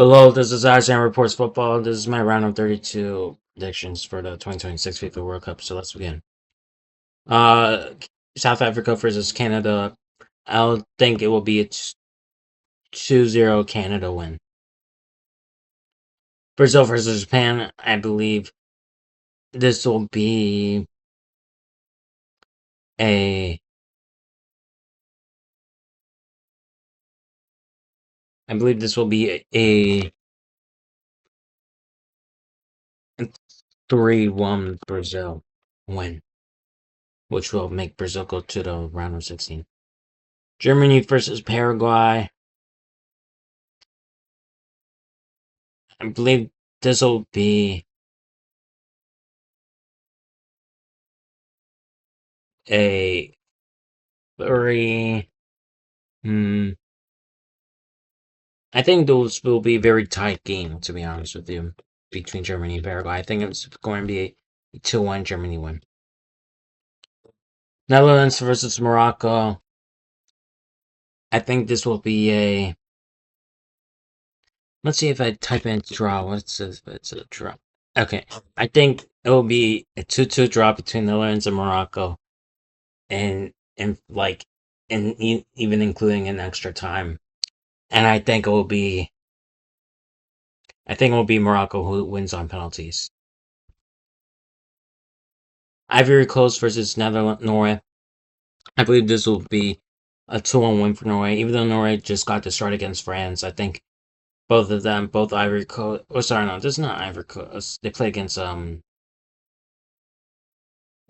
Hello, this is Isaiah Reports Football. This is my round of 32 predictions for the 2026 FIFA World Cup. So let's begin. Uh, South Africa versus Canada. I'll think it will be a 2-0 Canada win. Brazil versus Japan. I believe this will be a. I believe this will be a 3-1 Brazil win, which will make Brazil go to the round of 16. Germany versus Paraguay. I believe this will be a very. I think those will be a very tight game, to be honest with you, between Germany and Paraguay. I think it's going to be a 2-1 Germany win. Netherlands versus Morocco. I think this will be a. Let's see if I type in draw. What's this? It's a draw. Okay. I think it will be a 2-2 draw between Netherlands and Morocco. And like, even including an extra time. And I think it will be. I think it will be Morocco who wins on penalties. Ivory Coast versus Norway. I believe this will be a 2-1 win for Norway. Even though Norway just got the start against France, I think both of them, both Ivory Coast. Oh, sorry, no, this is not Ivory Coast. They played against They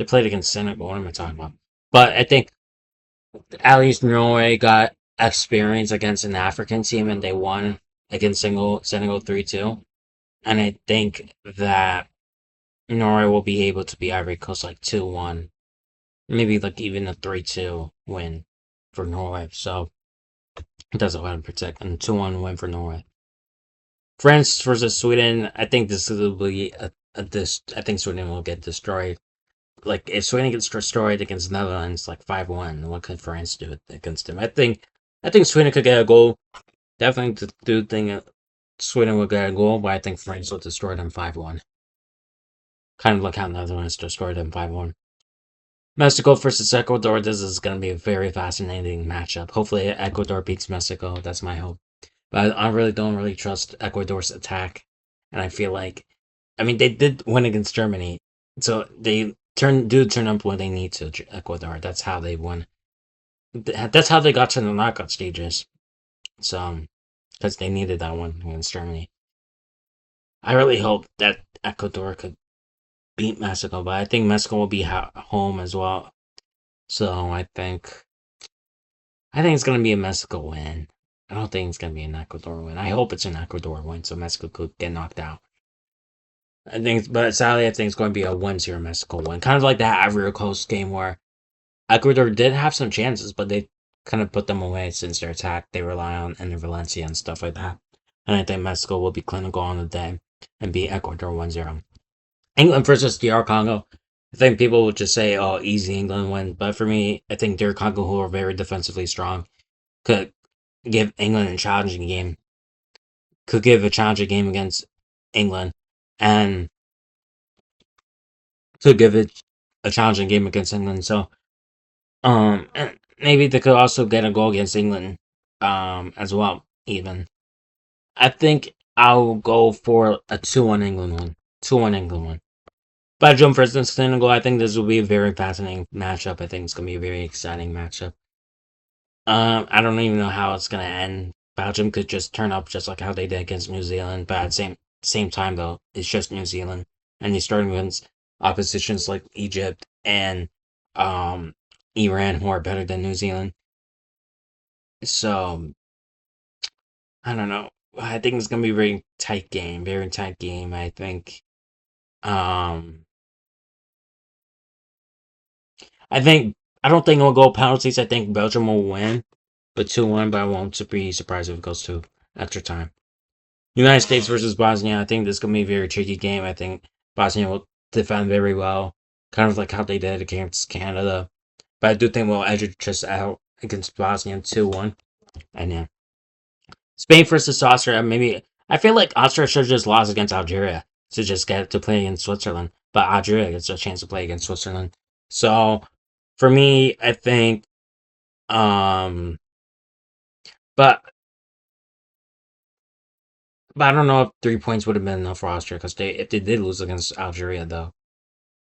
played against Senegal. What am I talking about? But I think at least Norway got experience against an African team, and they won against Senegal 3-2. And I think that Norway will be able to beat Ivory Coast like 2-1. Maybe like even a 3-2 win for Norway. So that's what I'm predicting. And 2-1 win for Norway. France versus Sweden. I think this will be this. I think Sweden will get destroyed. Like if Sweden gets destroyed against Netherlands, like 5-1, what could France do against them? I think Sweden could get a goal. Definitely do think Sweden will get a goal, but I think France will destroy them 5-1. Kind of like how Netherlands destroyed them 5-1. Mexico versus Ecuador. This is going to be a very fascinating matchup. Hopefully, Ecuador beats Mexico. That's my hope. But I really don't trust Ecuador's attack, and I feel like, I mean, they did win against Germany, so they turn up when they need to. Ecuador. That's how they won. That's how they got to the knockout stages. So, because they needed that one against Germany. I really hope that Ecuador could beat Mexico, but I think Mexico will be home as well. So I think it's gonna be a Mexico win. I don't think it's gonna be an Ecuador win. I hope it's an Ecuador win, so Mexico could get knocked out. But sadly, I think it's going to be a 1-0 Mexico win. Kind of like that Ivory Coast game where Ecuador did have some chances, but they kind of put them away since their attack. They rely on Ender Valencia and stuff like that. And I think Mexico will be clinical on the day and beat Ecuador 1-0. England versus DR Congo. I think people would just say, "Oh, easy England win," but for me, I think DR Congo, who are very defensively strong, could give England a challenging game. Could give a challenging game against England, and could give it a challenging game against England. So, and maybe they could also get a goal against England, as well. Even I think I'll go for a 2-1 England win. 2-1 England win. Belgium versus Senegal. I think this will be a very fascinating matchup. I think it's gonna be a very exciting matchup. I don't even know how it's gonna end. Belgium could just turn up just like how they did against New Zealand, but at the same time though, it's just New Zealand, and they're starting against oppositions like Egypt and Iran, who are better than New Zealand. So I don't know. I think it's gonna be a very tight game. Very tight game. I think. Um, I think I don't think it'll go penalties. I think Belgium will win, but 2-1. But I won't be surprised if it goes to extra time. United States versus Bosnia. I think this is gonna be a very tricky game. I think Bosnia will defend very well, kind of like how they did against Canada. But I do think we'll edge it just out against Bosnia 2-1. And yeah, Spain versus Austria. Maybe I feel like Austria should have just lost against Algeria to just get to play against Switzerland, but Algeria gets a chance to play against Switzerland. So for me, I think, um, but but I don't know if 3 points would have been enough for Austria because if they did lose against Algeria though,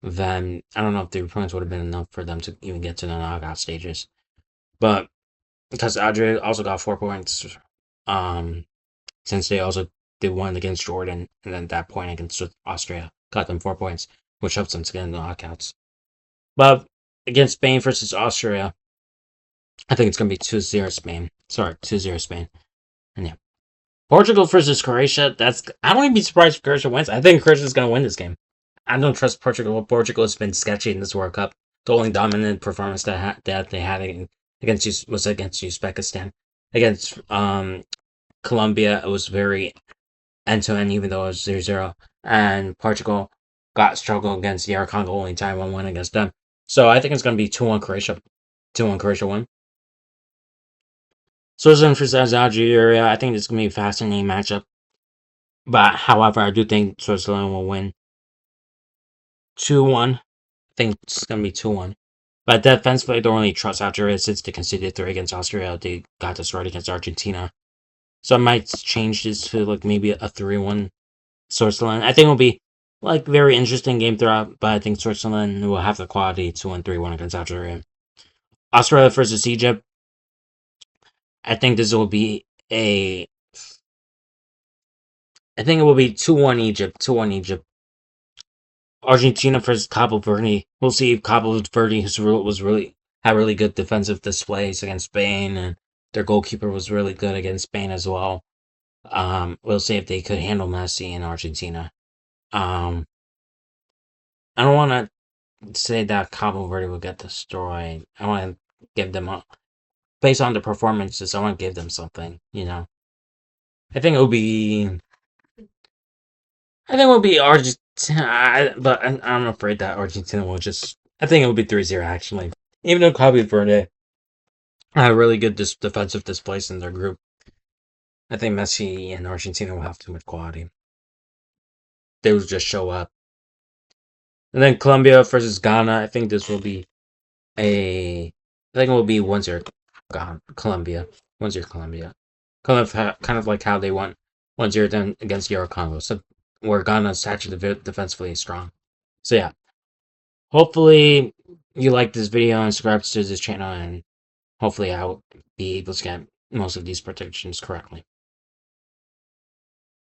then I don't know if 3 points would have been enough for them to even get to the knockout stages. But because Algeria also got 4 points, um, since they also did one against Jordan and then that point against Austria got them 4 points, which helps them to get in the knockouts. But against Spain versus Austria, I think it's gonna be 2-0 Spain. Sorry, 2-0 Spain. And yeah. Portugal versus Croatia, I wouldn't be surprised if Croatia wins. I think Croatia's gonna win this game. I don't trust Portugal. Portugal has been sketchy in this World Cup. The only dominant performance that they had was against Uzbekistan. Against Colombia, it was very end to end, even though it was 0-0. And Portugal got struggled against DR Congo, only time 1-1 against them. So I think it's going to be 2-1 Croatia. 2-1 Croatia win. Switzerland versus Algeria, I think it's going to be a fascinating matchup. But however, I do think Switzerland will win 2-1. I think it's going to be 2-1. But defensively, I don't really trust Algeria since they conceded 3 against Austria. They got destroyed against Argentina. So I might change this to like maybe a 3-1 Switzerland. I think it'll be like very interesting game throughout, but I think Switzerland will have the quality to win 3-1 against Algeria. Australia versus Egypt. I think this will be a. I think it will be 2-1 Egypt. 2-1 Egypt. Argentina versus Cabo Verde. We'll see if Cabo Verde had really good defensive displays against Spain, and their goalkeeper was really good against Spain as well. We'll see if they could handle Messi in Argentina. I don't want to say that Cabo Verde will get destroyed. I want to give them based on the performances. I want to give them something. I think it will be. I think it will be Argentina, but I'm afraid that Argentina will just. I think it will be 3-0 actually. Even though Cabo Verde had really good defensive displays in their group, I think Messi and Argentina will have too much quality. They will just show up. And then Colombia versus Ghana. I think this will be a. I think it will be 1-0 Colombia. 1-0 Colombia. Kind of like how they won 1-0 then against Euro Congo. So where Ghana's actually defensively strong. So yeah. Hopefully you like this video and subscribe to this channel, and hopefully I'll be able to get most of these predictions correctly.